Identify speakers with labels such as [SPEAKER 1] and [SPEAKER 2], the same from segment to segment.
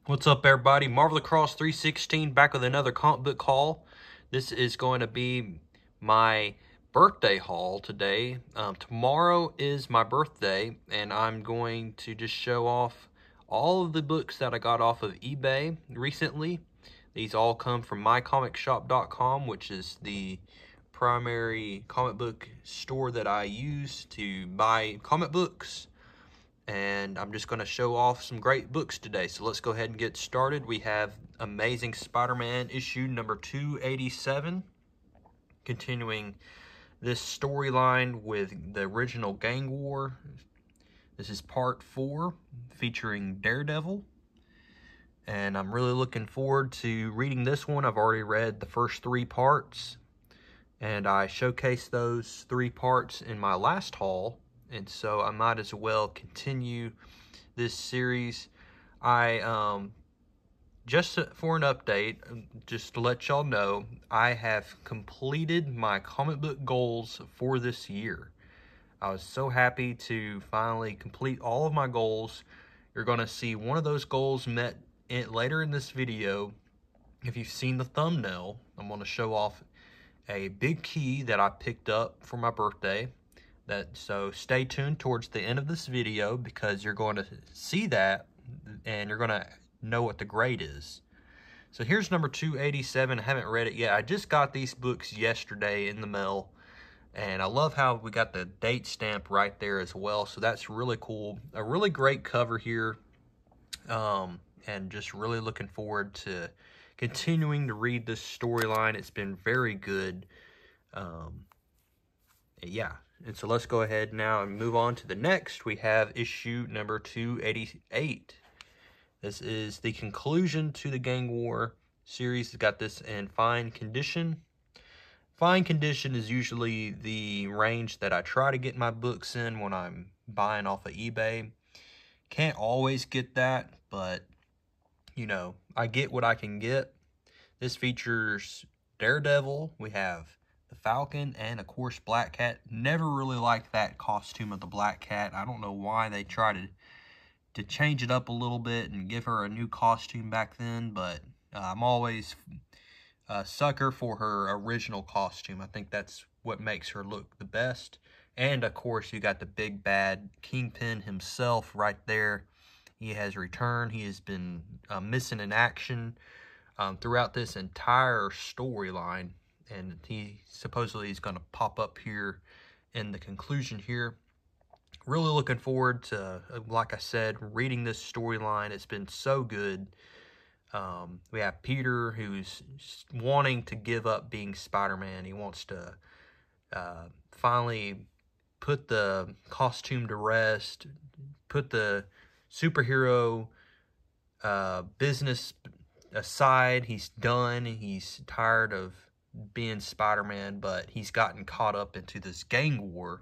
[SPEAKER 1] What's up, everybody? Marvel Across 316 back with another comic book haul. This is going to be my birthday haul today. Tomorrow is my birthday, and I'm going to just show off all of the books that I got off of eBay recently. These all come from mycomicshop.com, which is the primary comic book store that I use to buy comic books. And I'm just going to show off some great books today. So let's go ahead and get started. We have Amazing Spider-Man issue number 287, continuing this storyline with the original Gang War. This is part 4, featuring Daredevil, and I'm really looking forward to reading this one. I've already read the first 3 parts, and I showcased those 3 parts in my last haul. And so I might as well continue this series. Just for an update, just to let y'all know, I have completed my comic book goals for this year. I was so happy to finally complete all of my goals. You're going to see one of those goals met later in this video. If you've seen the thumbnail, I'm going to show off a big key that I picked up for my birthday. So stay tuned towards the end of this video, because you're going to see that and you're going to know what the grade is. So here's number 287. I haven't read it yet. I just got these books yesterday in the mail, and I love how we got the date stamp right there as well. So that's really cool. A really great cover here, and just really looking forward to continuing to read this storyline. It's been very good. Yeah. And so let's go ahead now and move on to the next. We have issue number 288. This is the conclusion to the Gang War series. It's got this in fine condition. Fine condition is usually the range that I try to get my books in when I'm buying off of eBay. Can't always get that, but, you know, I get what I can get. This features Daredevil. We have the Falcon, and of course Black Cat. Never really liked that costume of the Black Cat. I don't know why they tried to change it up a little bit and give her a new costume back then, but I'm always a sucker for her original costume. I think that's what makes her look the best. And of course you got the big bad Kingpin himself right there. He has returned. He has been missing in action throughout this entire storyline. And he supposedly is going to pop up here in the conclusion here. Really looking forward to, like I said, reading this storyline. It's been so good. We have Peter, who's wanting to give up being Spider-Man. He wants to finally put the costume to rest, put the superhero business aside. He's done. He's tired of being Spider-Man, but he's gotten caught up into this gang war,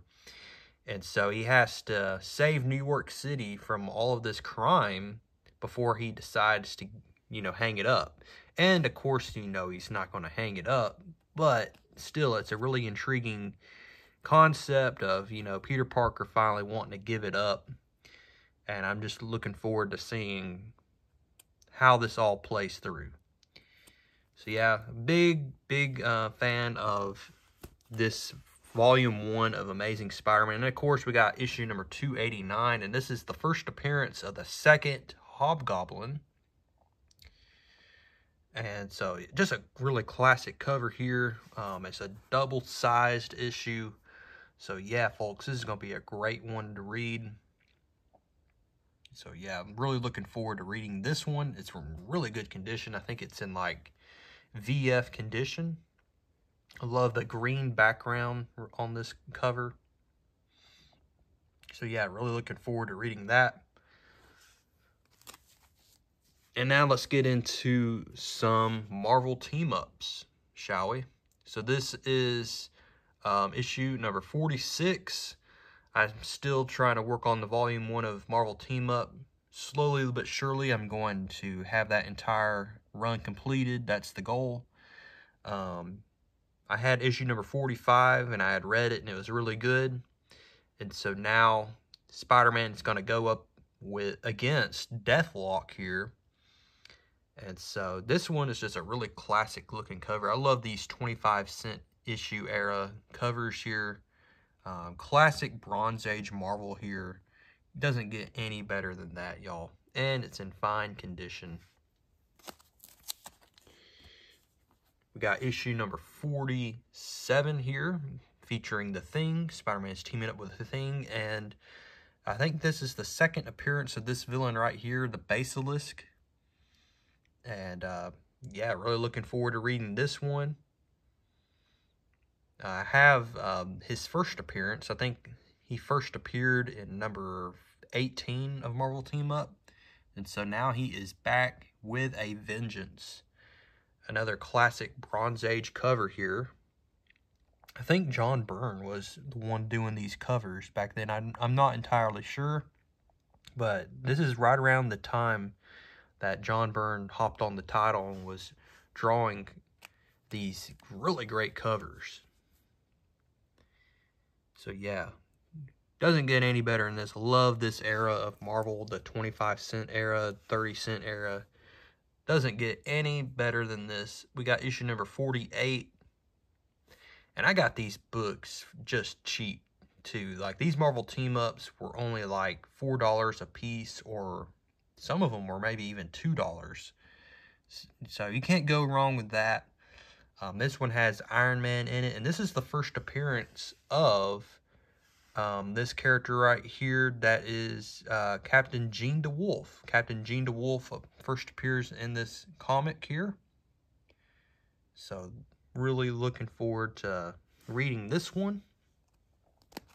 [SPEAKER 1] and so he has to save New York City from all of this crime before he decides to, you know, hang it up. And of course, you know, he's not going to hang it up, but still, it's a really intriguing concept of, you know, Peter Parker finally wanting to give it up, and I'm just looking forward to seeing how this all plays through. So yeah, big fan of this volume 1 of Amazing Spider-Man. And of course we got issue number 289, and this is the first appearance of the second Hobgoblin. And so just a really classic cover here. It's a double-sized issue. So yeah, folks, this is going to be a great one to read. So yeah, I'm really looking forward to reading this one. It's in really good condition. I think it's in like VF condition. I love the green background on this cover. So yeah, really looking forward to reading that. And now let's get into some Marvel team-ups, shall we? So this is issue number 46. I'm still trying to work on the volume 1 of Marvel Team-Up. Slowly but surely, I'm going to have that entire run completed. That's the goal. I had issue number 45, and I had read it, and it was really good. And so now Spider-Man is going to go up against Deathlock here. And so this one is just a really classic looking cover. I love these 25-cent issue era covers here. Classic Bronze Age Marvel here. Doesn't get any better than that, y'all. And it's in fine condition. We got issue number 47 here, featuring The Thing. Spider-Man is teaming up with The Thing, and I think this is the second appearance of this villain right here, the Basilisk. And yeah, really looking forward to reading this one. I have his first appearance. I think he first appeared in number 18 of Marvel Team Up. And so now he is back with a vengeance. Another classic Bronze Age cover here. I think John Byrne was the one doing these covers back then. I'm not entirely sure. But this is right around the time that John Byrne hopped on the title and was drawing these really great covers. So yeah, doesn't get any better than this. Love this era of Marvel, the 25-cent era, 30-cent era. Doesn't get any better than this. We got issue number 48. And I got these books just cheap too. Like, these Marvel team-ups were only like $4 a piece, or some of them were maybe even $2. So you can't go wrong with that. This one has Iron Man in it, and this is the first appearance of this character right here. That is Captain Jean DeWolf. Captain Jean DeWolf first appears in this comic here. So really looking forward to reading this one.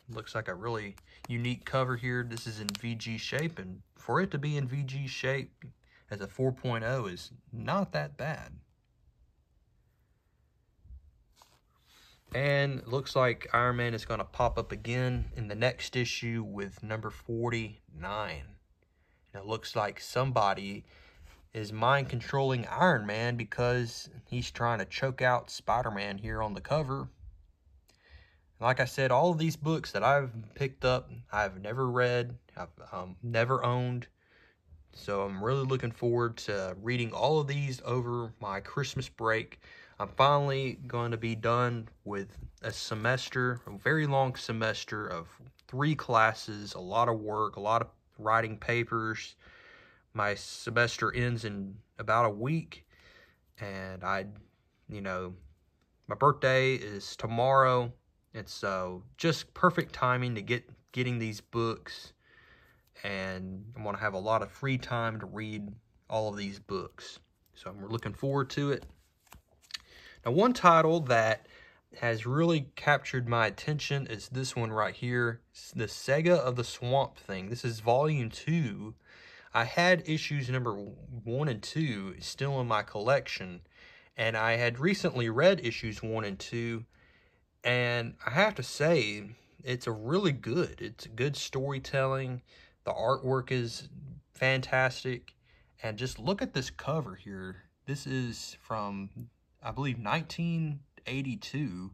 [SPEAKER 1] Looks like a really unique cover here. This is in VG shape, and for it to be in VG shape as a 4.0 is not that bad. And it looks like Iron Man is going to pop up again in the next issue with number 49. And it looks like somebody is mind-controlling Iron Man because he's trying to choke out Spider-Man here on the cover. Like I said, all of these books that I've picked up, I've never read, I've never owned. So I'm really looking forward to reading all of these over my Christmas break. I'm finally going to be done with a semester, a very long semester of 3 classes, a lot of work, a lot of writing papers. My semester ends in about a week, and my birthday is tomorrow, and so just perfect timing to getting these books, and I'm going to have a lot of free time to read all of these books. So I'm looking forward to it. Now, one title that has really captured my attention is this one right here. It's the Saga of the Swamp Thing. This is volume 2. I had issues number 1 and 2 still in my collection, and I had recently read issues 1 and 2, and I have to say, it's it's good storytelling. The artwork is fantastic, and just look at this cover here. This is from, I believe, 1982,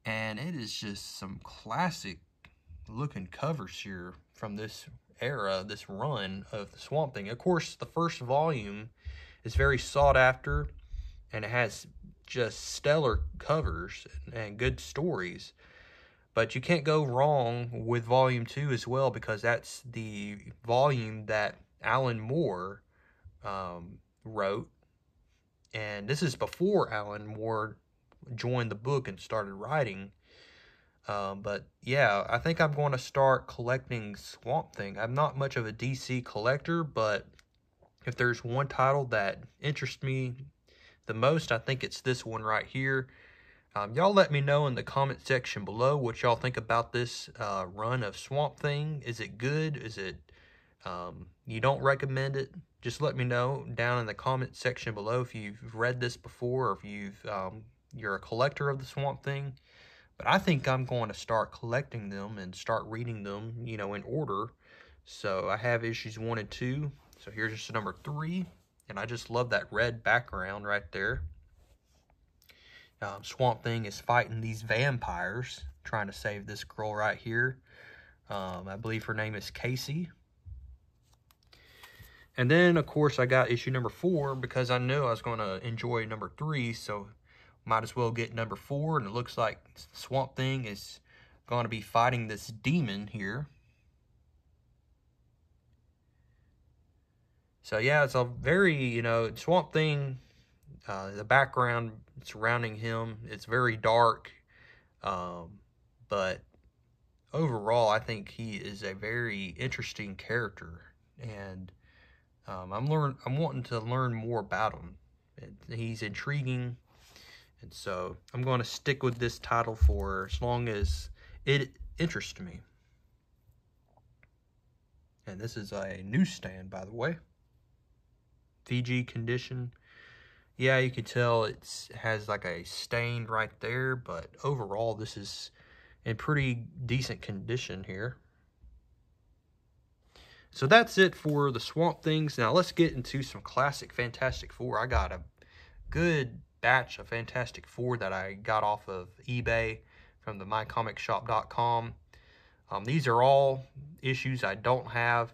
[SPEAKER 1] and it is just some classic looking covers here from this era, this run of the Swamp Thing. Of course, the first volume is very sought after, and it has just stellar covers and good stories. But you can't go wrong with volume 2 as well, because that's the volume that Alan Moore wrote. And this is before Alan Moore joined the book and started writing. But yeah, I think I'm going to start collecting Swamp Thing. I'm not much of a DC collector, but if there's one title that interests me the most, I think it's this one right here. Y'all let me know in the comment section below what y'all think about this run of Swamp Thing. Is it good? Is it, you don't recommend it? Just let me know down in the comment section below if you've read this before, or if you're a collector of the Swamp Thing. But I think I'm going to start collecting them and start reading them, in order. So I have issues 1 and 2. So here's just number 3. And I just love that red background right there. Swamp Thing is fighting these vampires, trying to save this girl right here. I believe her name is Casey. And then, of course, I got issue number 4 because I knew I was going to enjoy number 3, so might as well get number 4. And it looks like Swamp Thing is going to be fighting this demon here. So yeah, it's a very, you know, Swamp Thing, the background surrounding him, it's very dark, but overall, I think he is a very interesting character, and I'm wanting to learn more about him. He's intriguing, and so I'm going to stick with this title for as long as it interests me. And this is a newsstand, by the way. VG condition. Yeah, you can tell it has like a stain right there, but overall this is in pretty decent condition here. So that's it for the Swamp Things. Now let's get into some classic Fantastic Four. I got a good batch of Fantastic Four that I got off of eBay from the mycomicshop.com. These are all issues I don't have.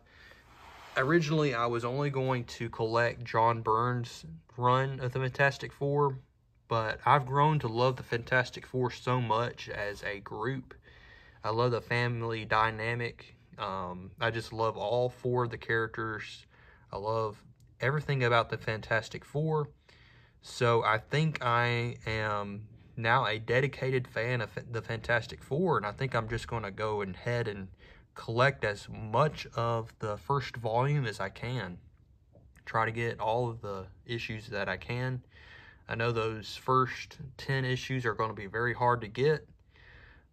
[SPEAKER 1] Originally, I was only going to collect John Byrne's run of the Fantastic Four, but I've grown to love the Fantastic Four so much as a group. I love the family dynamic. I just love all 4 of the characters. I love everything about the Fantastic Four. So I think I am now a dedicated fan of the Fantastic Four, and I think I'm just going to go ahead and collect as much of the first volume as I can. Try to get all of the issues that I can. I know those first 10 issues are going to be very hard to get,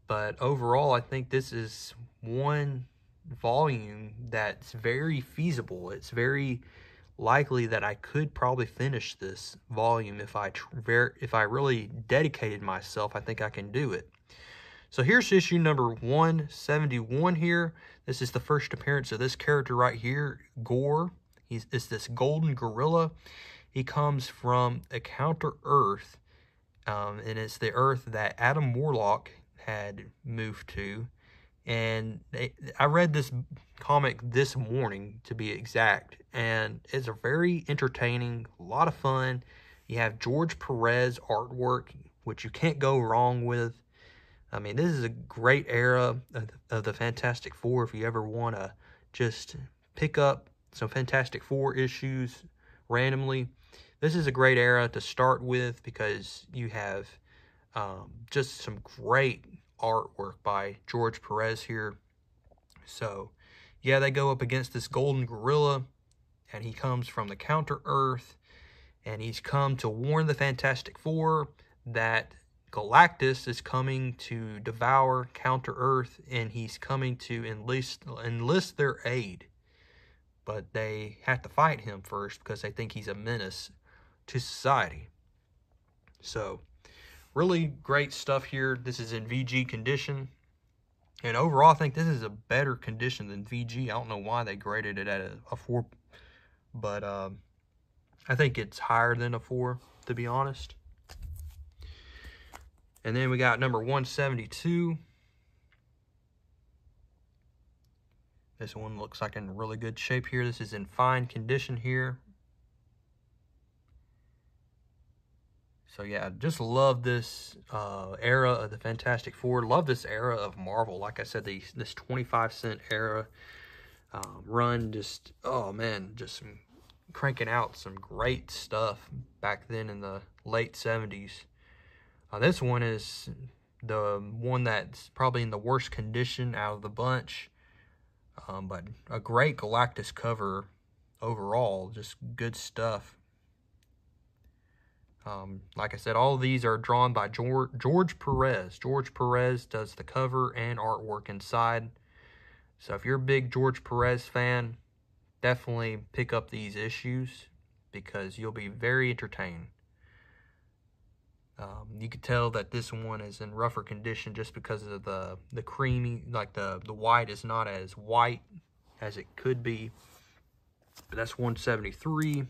[SPEAKER 1] but overall I think this is one volume that's very feasible. It's very likely that I could probably finish this volume if I really dedicated myself. I think I can do it. So here's issue number 171 here. This is the first appearance of this character right here, Galore. It's this golden gorilla. He comes from a counter-Earth, and it's the Earth that Adam Warlock had moved to. And I read this comic this morning, to be exact, and it's a very entertaining, a lot of fun. You have George Perez artwork, which you can't go wrong with. I mean, this is a great era of the Fantastic Four if you ever want to just pick up some Fantastic Four issues randomly. This is a great era to start with because you have just some great artwork by George Perez here. So, yeah, they go up against this golden gorilla, and he comes from the Counter-Earth, and he's come to warn the Fantastic Four that Galactus is coming to devour Counter-Earth, and he's coming to enlist their aid. But they have to fight him first because they think he's a menace to society. So, really great stuff here. This is in VG condition. And overall, I think this is a better condition than VG. I don't know why they graded it at a 4. But I think it's higher than a 4, to be honest. And then we got number 172. This one looks like in really good shape here. This is in fine condition here. So yeah, I just love this era of the Fantastic Four. Love this era of Marvel. Like I said, this 25-cent era run, just, oh man, just cranking out some great stuff back then in the late 70s. This one is the one that's probably in the worst condition out of the bunch. But a great Galactus cover overall, just good stuff. Like I said, all of these are drawn by George Perez. George Perez does the cover and artwork inside. So if you're a big George Perez fan, definitely pick up these issues because you'll be very entertained. You can tell that this one is in rougher condition just because of the creamy, like the white is not as white as it could be. But that's 173.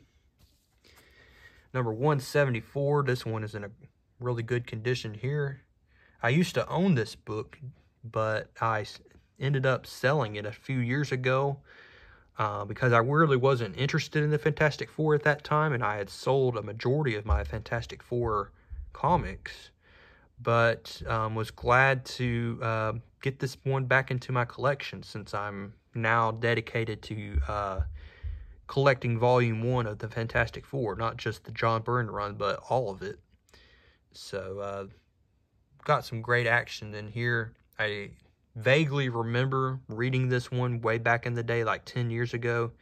[SPEAKER 1] Number 174, this one is in a really good condition here. I used to own this book, but I ended up selling it a few years ago. because I really wasn't interested in the Fantastic Four at that time, and I had sold a majority of my Fantastic Four comics, but was glad to get this one back into my collection, since I'm now dedicated to collecting Volume 1 of the Fantastic Four, not just the John Byrne run, but all of it. So, got some great action in here. I vaguely remember reading this one way back in the day, like 10 years ago.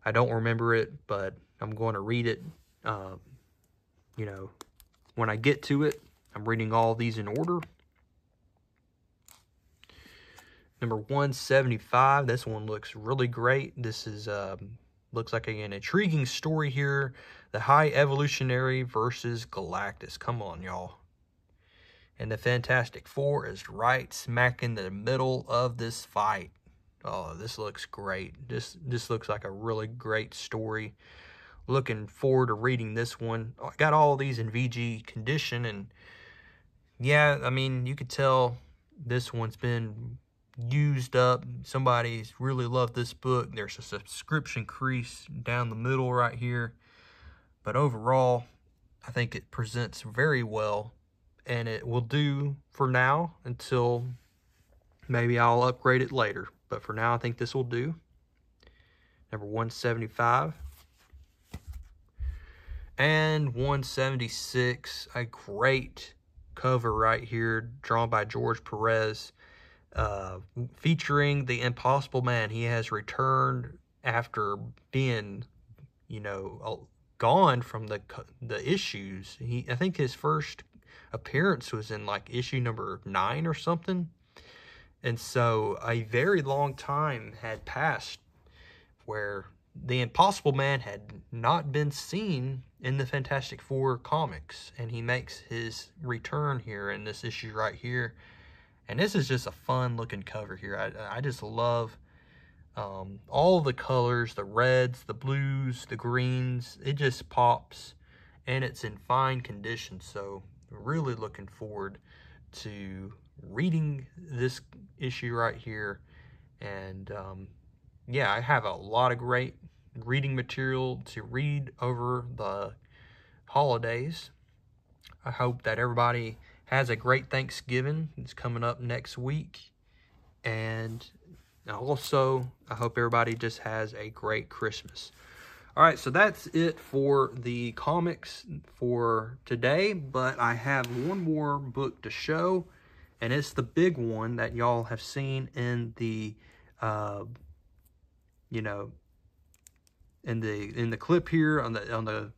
[SPEAKER 1] I don't remember it, but I'm going to read it, you know, when I get to it. I'm reading all these in order. Number 175, this one looks really great. This is, looks like an intriguing story here. The High Evolutionary versus Galactus. Come on, y'all. And the Fantastic Four is right smack in the middle of this fight. Oh, this looks great. This looks like a really great story. Looking forward to reading this one. I got all these in VG condition, and yeah, I mean, you could tell this one's been used up. Somebody's really loved this book. There's a subscription crease down the middle right here. But overall, I think it presents very well. And it will do for now until maybe I'll upgrade it later. But for now, I think this will do. Number 175. And 176. A great cover right here, drawn by George Perez. Featuring the Impossible Man. He has returned after being, you know, gone from the issues. I think his first appearance was in like issue number 9 or something, and so a very long time had passed where the Impossible Man had not been seen in the Fantastic Four comics, and he makes his return here in this issue right here. And this is just a fun looking cover here. I just love all the colors, the reds, the blues, the greens. It just pops, and it's in fine condition. So really looking forward to reading this issue right here. And yeah, I have a lot of great reading material to read over the holidays. I hope that everybody has a great Thanksgiving. It's coming up next week. And also, I hope everybody just has a great Christmas. All right, so that's it for the comics for today, but I have one more book to show, and it's the big one that y'all have seen in the, you know, in the clip here on the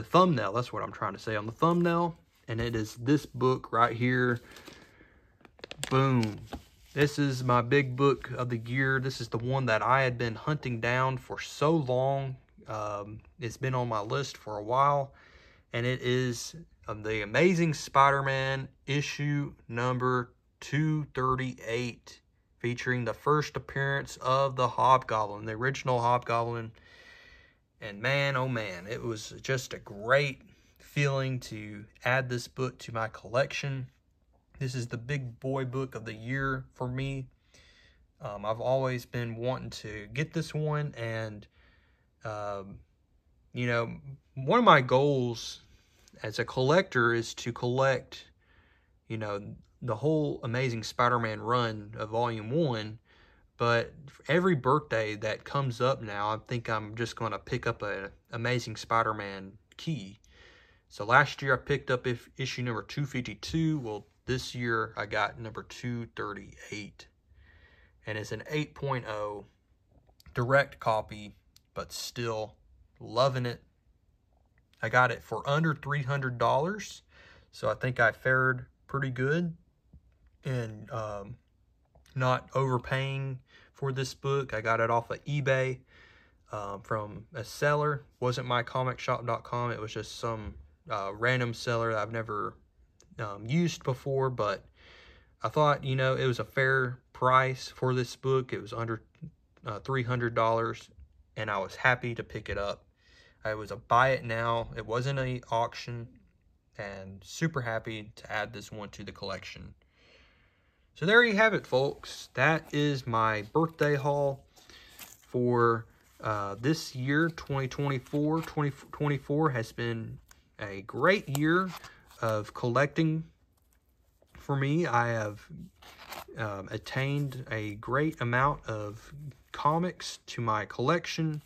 [SPEAKER 1] thumbnail. That's what I'm trying to say, on the thumbnail, and it is this book right here. Boom. This is my big book of the year. This is the one that I had been hunting down for so long. It's been on my list for a while. And it is The Amazing Spider-Man issue number 238. Featuring the first appearance of the Hobgoblin, the original Hobgoblin. And man, oh man, it was just a great feeling to add this book to my collection. This is the big boy book of the year for me. I've always been wanting to get this one, and you know, one of my goals as a collector is to collect, you know, the whole Amazing Spider-Man run of Volume 1. But for every birthday that comes up now, I think I'm just going to pick up an Amazing Spider-Man key. So last year I picked up issue number 252. Well, this year I got number 238. And it's an 8.0 direct copy, but still loving it. I got it for under $300. So I think I fared pretty good and not overpaying for this book. I got it off of eBay from a seller. Wasn't mycomicshop.com. It was just some random seller that I've never used before, but I thought, you know, it was a fair price for this book. It was under $300, and I was happy to pick it up. I was a buy it now. It wasn't an auction, and super happy to add this one to the collection. So there you have it, folks. That is my birthday haul for this year, 2024 has been a great year of collecting for me. I have attained a great amount of comics to my collection.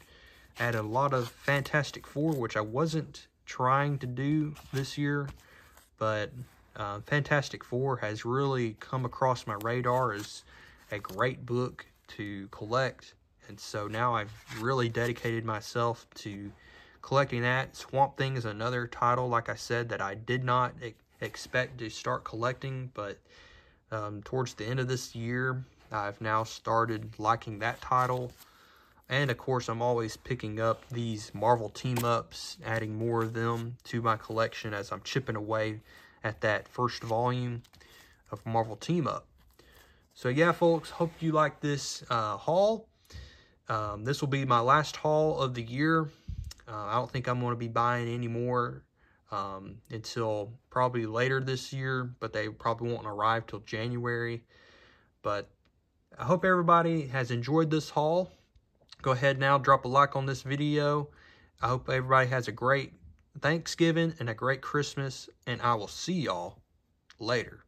[SPEAKER 1] Added a lot of Fantastic Four, which I wasn't trying to do this year, but Fantastic Four has really come across my radar as a great book to collect. And so now I've really dedicated myself to collecting that. Swamp Thing is another title, like I said, that I did not expect to start collecting, but towards the end of this year, I've now started liking that title. And of course, I'm always picking up these Marvel team-ups, adding more of them to my collection as I'm chipping away at that first volume of Marvel Team-Up. So yeah, folks, hope you like this haul. This will be my last haul of the year. I don't think I'm going to be buying any more until probably later this year, but they probably won't arrive till January. But I hope everybody has enjoyed this haul. Go ahead now, drop a like on this video. I hope everybody has a great Thanksgiving and a great Christmas, and I will see y'all later.